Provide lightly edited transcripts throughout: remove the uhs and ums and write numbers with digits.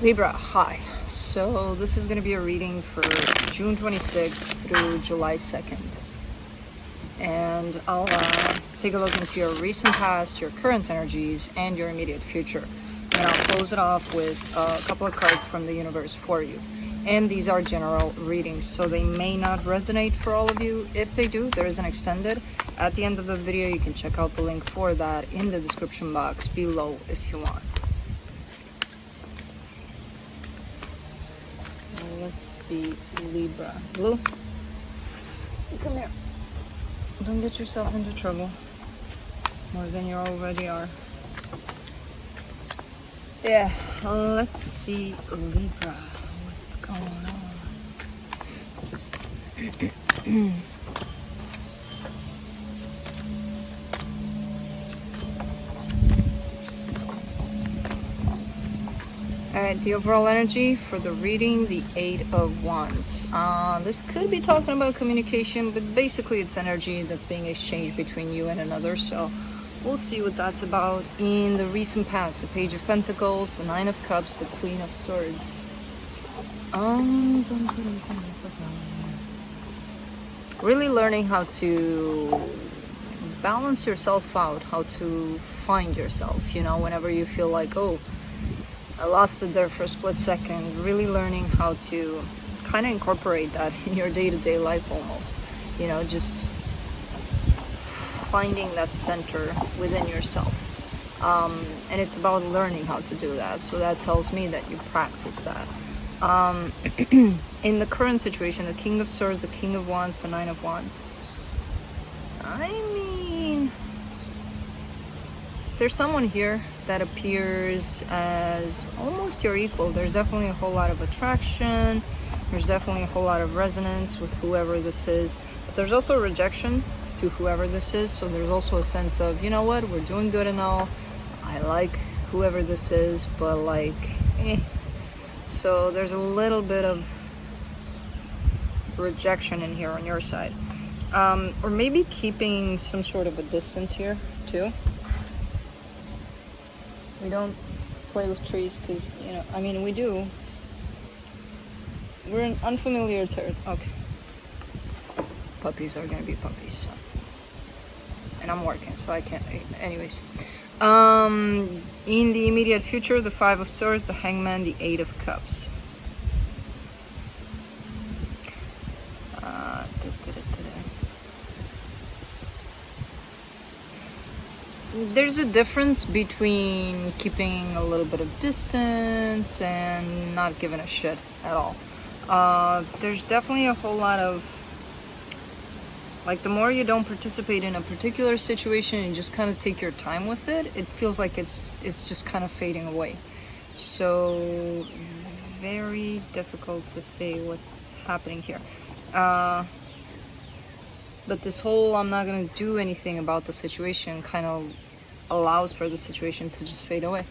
Libra, hi. So this is going to be a reading for June 26th through July 2nd. And I'll take a look into your recent past, your current energies, and your immediate future. And I'll close it off with a couple of cards from the universe for you. And these are general readings, so they may not resonate for all of you. If they do, there is an extended. At the end of the video, you can check out the link for that in the description box below if you want. Let's see, Libra. Blue? Come here. Don't get yourself into trouble more than you already are. Yeah, let's see, Libra. What's going on? Alright, the overall energy for the reading, the Eight of Wands. This could be talking about communication, but basically it's energy that's being exchanged between you and another, so we'll see what that's about. In the recent past, the Page of Pentacles, the Nine of Cups, the Queen of Swords. Really learning how to balance yourself out, how to find yourself, you know, whenever you feel like, oh, I lost it there for a split second. Really learning how to kind of incorporate that in your day-to-day life almost. You know, just finding that center within yourself. And it's about learning how to do that. So that tells me that you practice that. In the current situation, the King of Swords, the King of Wands, the Nine of Wands. I mean, there's someone here that appears as almost your equal. There's definitely a whole lot of attraction. There's definitely a whole lot of resonance with whoever this is. But there's also rejection to whoever this is. So there's also a sense of, you know what, we're doing good and all. I like whoever this is, but like, eh. So there's a little bit of rejection in here on your side. Or maybe keeping some sort of a distance here too. We don't play with trees because, you know, I mean, we do. We're in unfamiliar territory. Okay. Puppies are going to be puppies. So. And I'm working, so I can't. Anyways. In the immediate future, the Five of Swords, the Hangman, the Eight of Cups. There's a difference between keeping a little bit of distance and not giving a shit at all. There's definitely a whole lot of, like, the more you don't participate in a particular situation and just kind of take your time with it, it feels like it's just kind of fading away. So very difficult to say what's happening here. But this whole I'm not gonna do anything about the situation kind of allows for the situation to just fade away,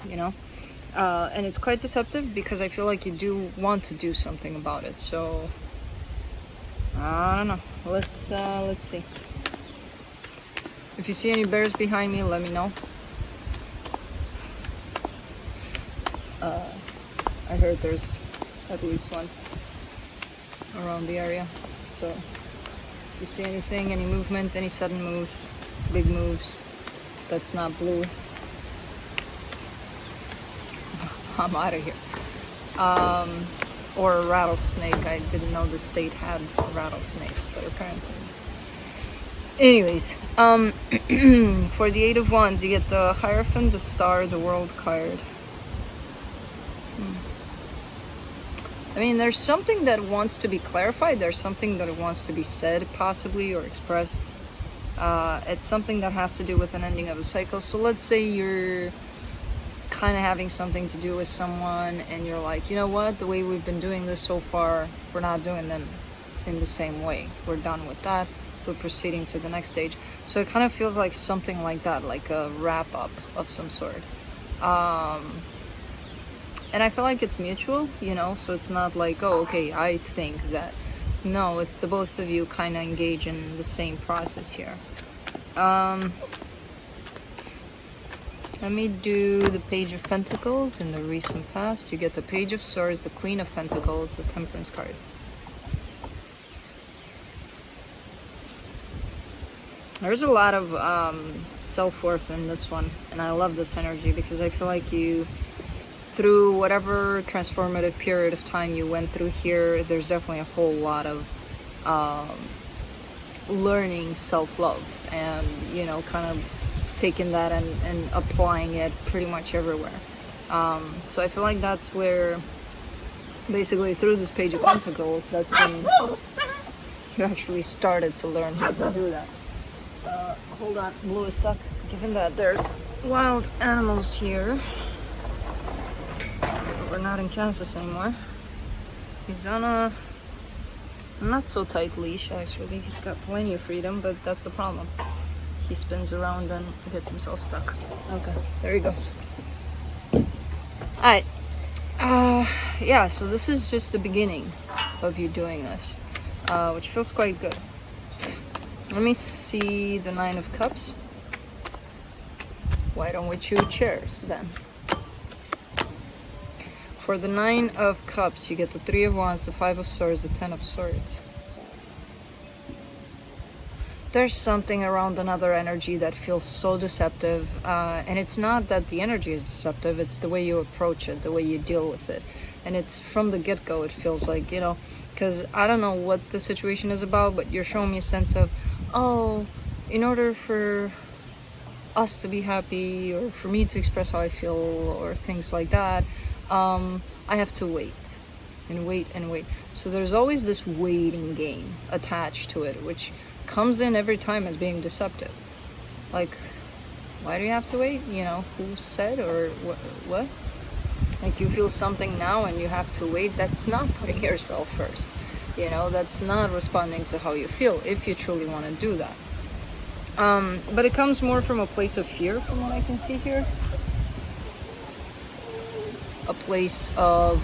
you know. And it's quite deceptive because I feel like you do want to do something about it. So I don't know. Let's see. If you see any bears behind me, let me know. I heard there's at least one around the area. So if you see anything, any movement, any sudden moves, big moves, that's not blue, I'm out of here. Or a rattlesnake. I didn't know the state had rattlesnakes, but apparently. Anyways, for the Eight of Wands, you get the Hierophant, the Star, the World card. I mean, there's something that wants to be clarified. There's something that wants to be said, possibly, or expressed. It's something that has to do with an ending of a cycle. So let's say you're kind of having something to do with someone and you're like, you know what, the way we've been doing this so far, we're not doing them in the same way. We're done with that. We're proceeding to the next stage. So it kind of feels like something like that, like a wrap up of some sort. And I feel like it's mutual, you know, so it's not like, oh, okay, I think that. No, it's the both of you kind of engage in the same process here. Let me do the Page of Pentacles in the recent past. You get the Page of Swords, the Queen of Pentacles, the Temperance card. There's a lot of self-worth in this one, and I love this energy because I feel like you, through whatever transformative period of time you went through here, there's definitely a whole lot of learning self-love and, you know, kind of taking that and applying it pretty much everywhere. So I feel like that's where, basically through this Page of Pentacles, that's when you actually started to learn how to do that. Hold on, Blue is stuck. Given that there's wild animals here, we're not in Kansas anymore. He's on a not so tight leash, actually. He's got plenty of freedom, but that's the problem. He spins around and gets himself stuck. Okay, there he goes. Alright. Yeah, so this is just the beginning of you doing this, which feels quite good. Let me see the Nine of Cups. Why don't we choose chairs then? For the Nine of Cups, you get the Three of Wands, the Five of Swords, the Ten of Swords. There's something around another energy that feels so deceptive, and it's not that the energy is deceptive, it's the way you approach it, the way you deal with it. And it's from the get-go, it feels like, you know, because I don't know what the situation is about, but you're showing me a sense of, oh, in order for us to be happy, or for me to express how I feel, or things like that, I have to wait and wait and wait. So there's always this waiting game attached to it, which comes in every time as being deceptive. Like, why do you have to wait? You know, who said, or what? Like, you feel something now and you have to wait. That's not putting yourself first. You know, that's not responding to how you feel if you truly want to do that. But it comes more from a place of fear, from what I can see here. A place of,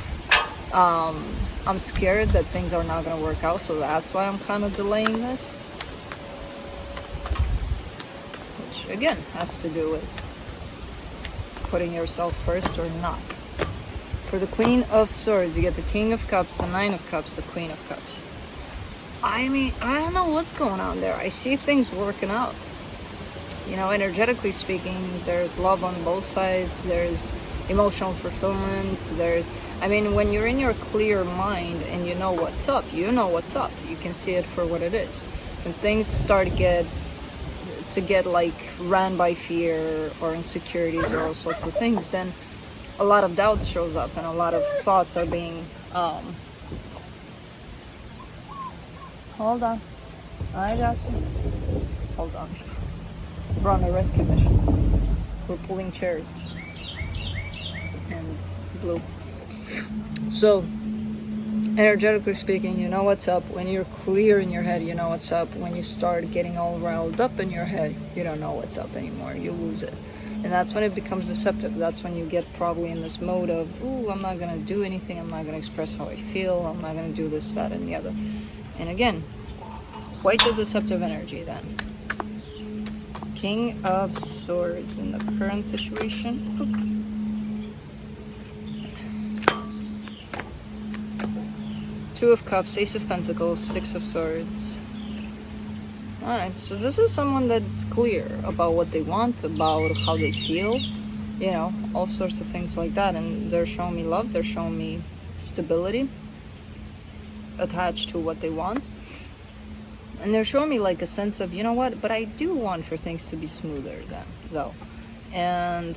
I'm scared that things are not going to work out, so that's why I'm kind of delaying this. Which, again, has to do with putting yourself first or not. For the Queen of Swords, you get the King of Cups, the Nine of Cups, the Queen of Cups. I mean, I don't know what's going on there. I see things working out. You know, energetically speaking, there's love on both sides. There's emotional fulfillment. There's, I mean, when you're in your clear mind and you know what's up, you know what's up. You can see it for what it is. When things start to get like ran by fear or insecurities or all sorts of things, then a lot of doubt shows up and a lot of thoughts are being hold on, I got you. Hold on, we're on a rescue mission. We're pulling chairs. And Blue. So energetically speaking, you know what's up. When you're clear in your head, you know what's up. When you start getting all riled up in your head, you don't know what's up anymore. You lose it. And that's when it becomes deceptive. That's when you get probably in this mode of, ooh, I'm not going to do anything. I'm not going to express how I feel. I'm not going to do this, that, and the other. And again, quite a deceptive energy then. King of Swords in the current situation. Two of Cups, Ace of Pentacles, Six of Swords. Alright, so this is someone that's clear about what they want, about how they feel, you know, all sorts of things like that. And they're showing me love, they're showing me stability attached to what they want. And they're showing me like a sense of, you know what, but I do want for things to be smoother then, though. And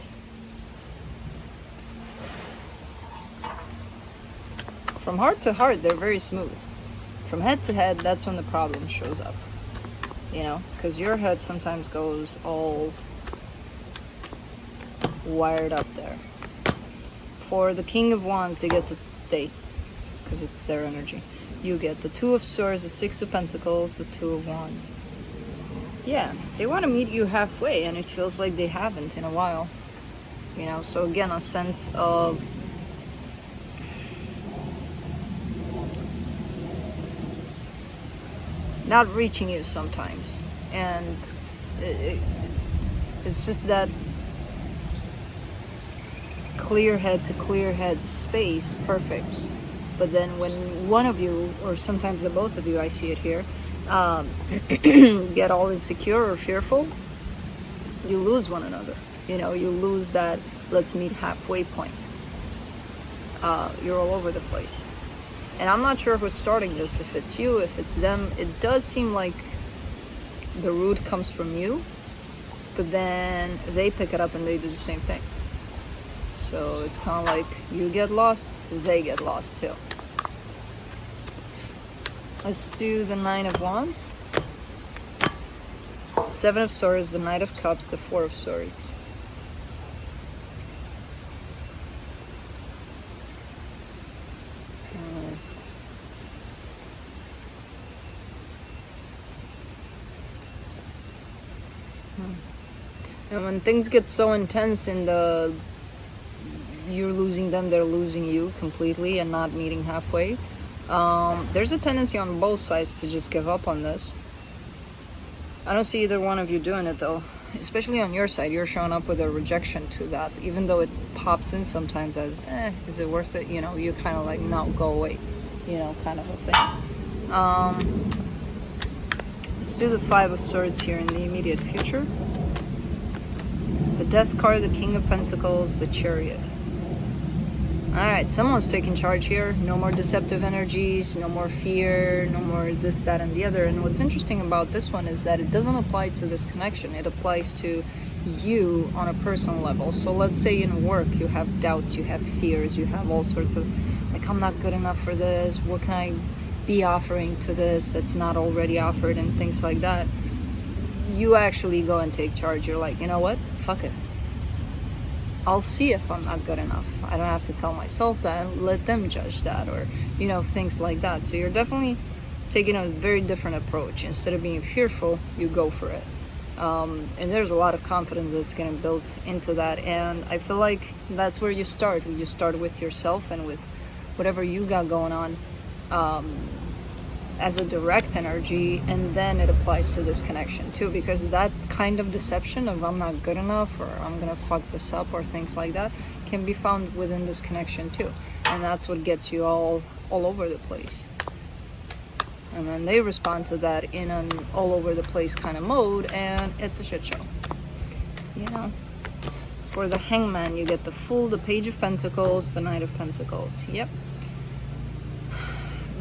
from heart to heart, they're very smooth. From head to head, that's when the problem shows up. You know, because your head sometimes goes all wired up there. For the King of Wands, they get because it's their energy. You get the Two of Swords, the Six of Pentacles, the Two of Wands. Yeah, they want to meet you halfway, and it feels like they haven't in a while. You know, so again, a sense of not reaching you sometimes. And it's just that clear head to clear head space, perfect. But then when one of you, or sometimes the both of you, I see it here, get all insecure or fearful, you lose one another. You know, you lose that let's meet halfway point. You're all over the place. And I'm not sure who's starting this, if it's you, if it's them. It does seem like the root comes from you, but then they pick it up and they do the same thing. So it's kind of like you get lost, they get lost too. Let's do the Nine of Wands, Seven of Swords, the Knight of Cups, the Four of Swords. And when things get so intense in the you're losing them, they're losing you completely and not meeting halfway, there's a tendency on both sides to just give up on this. I don't see either one of you doing it though, especially on your side. You're showing up with a rejection to that, even though it pops in sometimes as, is it worth it? You know, you're kind of like, no, go away, you know, kind of a thing. Let's do the Five of Swords here in the immediate future. The Death card, the King of Pentacles, the Chariot. Alright, someone's taking charge here. No more deceptive energies, no more fear, no more this, that, and the other. And what's interesting about this one is that it doesn't apply to this connection. It applies to you on a personal level. So let's say in work you have doubts, you have fears, you have all sorts of, like, I'm not good enough for this. What can I be offering to this that's not already offered, and things like that. You actually go and take charge. You're like, you know what? Fuck it. I'll see if I'm not good enough. I don't have to tell myself that. Let them judge that, or, you know, things like that. So you're definitely taking a very different approach. Instead of being fearful, you go for it. And there's a lot of confidence that's getting built into that. And I feel like that's where you start. You start with yourself and with whatever you got going on. As a direct energy, and then it applies to this connection too, because that kind of deception of I'm not good enough, or I'm gonna fuck this up, or things like that, can be found within this connection too, and that's what gets you all over the place. And then they respond to that in an all over the place kind of mode, and it's a shit show, you know. For the Hangman, you get the Fool, the Page of Pentacles, the Knight of Pentacles. Yep.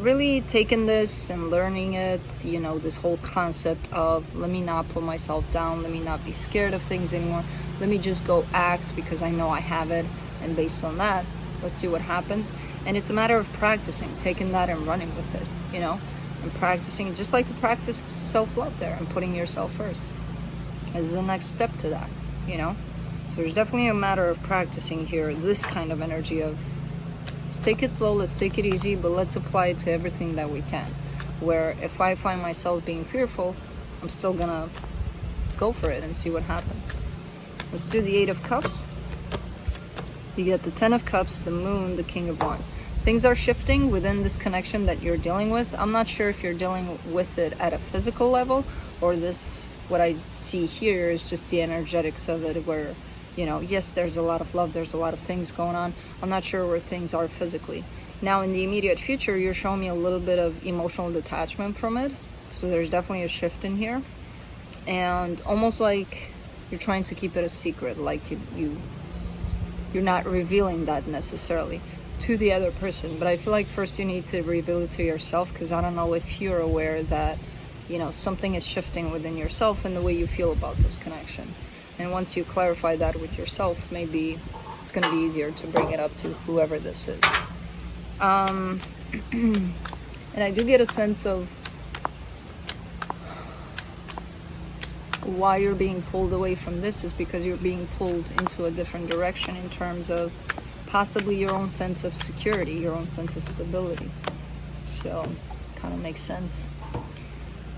Really taking this and learning it, you know, this whole concept of let me not put myself down, let me not be scared of things anymore, let me just go act because I know I have it, and based on that, let's see what happens. And it's a matter of practicing, taking that and running with it, you know, and practicing just like you practice self-love there, and putting yourself first as the next step to that, you know. So there's definitely a matter of practicing here, this kind of energy of let's take it slow, let's take it easy, but let's apply it to everything that we can. Where if I find myself being fearful, I'm still gonna go for it and see what happens. Let's do the Eight of Cups. You get the Ten of Cups, the Moon, the King of Wands. Things are shifting within this connection that you're dealing with. I'm not sure if you're dealing with it at a physical level, or this, what I see here is just the energetics of it, where, you know, yes, there's a lot of love, there's a lot of things going on. I'm not sure where things are physically. Now, in the immediate future, you're showing me a little bit of emotional detachment from it. So there's definitely a shift in here. And almost like you're trying to keep it a secret, like you're not revealing that necessarily to the other person. But I feel like first you need to reveal it to yourself, because I don't know if you're aware that, you know, something is shifting within yourself and the way you feel about this connection. And once you clarify that with yourself, maybe it's going to be easier to bring it up to whoever this is. And I do get a sense of why you're being pulled away from this is because you're being pulled into a different direction in terms of possibly your own sense of security, your own sense of stability. So, kind of makes sense.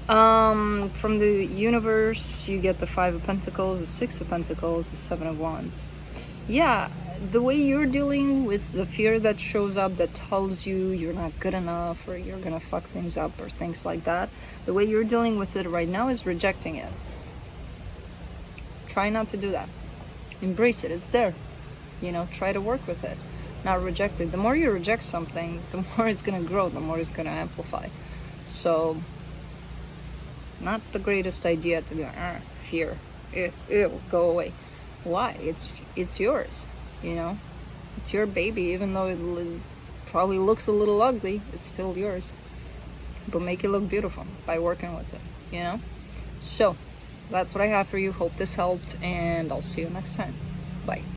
From the universe, you get the Five of Pentacles, the Six of Pentacles, the Seven of Wands. Yeah, the way you're dealing with the fear that shows up that tells you you're not good enough, or you're gonna fuck things up, or things like that, the way you're dealing with it right now is rejecting it. Try not to do that. Embrace it, it's there. You know, try to work with it, not reject it. The more you reject something, the more it's gonna grow, the more it's gonna amplify. So, not the greatest idea to go, fear, ew, go away. Why? It's yours, you know? It's your baby, even though it probably looks a little ugly, it's still yours. But make it look beautiful by working with it, you know? So, that's what I have for you. Hope this helped, and I'll see you next time. Bye.